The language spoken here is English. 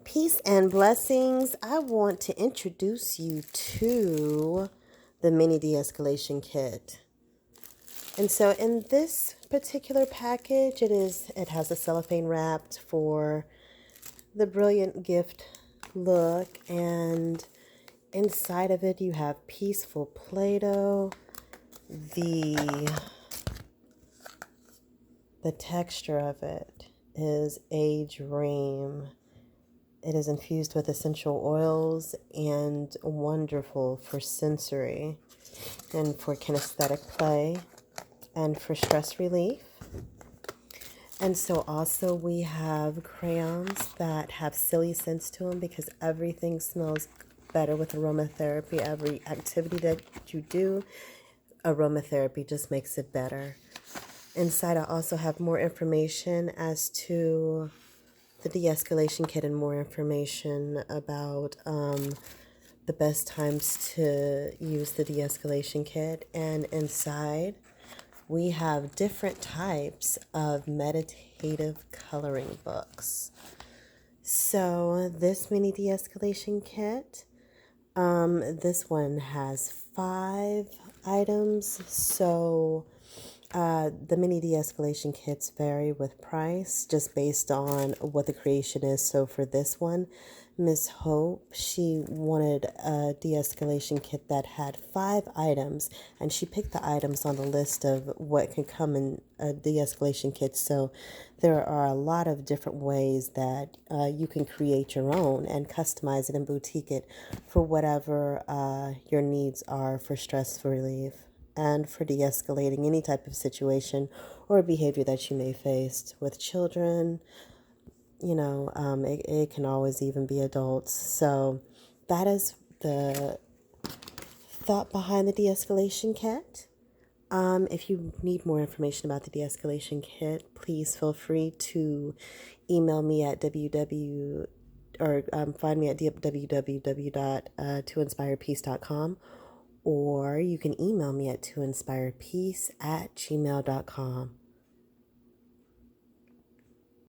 Peace and blessings. I want to introduce you to the Mini De-escalation Kit. And so in this particular package, it has a cellophane wrapped for the brilliant gift look, and inside of it you have peaceful Play-Doh. The texture of it is a dream. It is infused with essential oils and wonderful for sensory and for kinesthetic play and for stress relief. And so also we have crayons that have silly scents to them because everything smells better with aromatherapy. Every activity that you do, aromatherapy just makes it better. Inside I also have more information as to the de-escalation kit and more information about the best times to use the de-escalation kit. And inside we have different types of meditative coloring books. So this mini de-escalation kit, this one has 5 items. So the mini de-escalation kits vary with price just based on what the creation is. So for this one, Miss Hope, she wanted a de-escalation kit that had 5 items, and she picked the items on the list of what can come in a de-escalation kit. So there are a lot of different ways that you can create your own and customize it and boutique it for whatever your needs are for stress relief and for de-escalating any type of situation or behavior that you may face with children. You know, it can always even be adults. So that is the thought behind the de-escalation kit. If you need more information about the de-escalation kit, please feel free to email me at find me at www.toinspirepeace.com, or you can email me at toinspirepeace@gmail.com.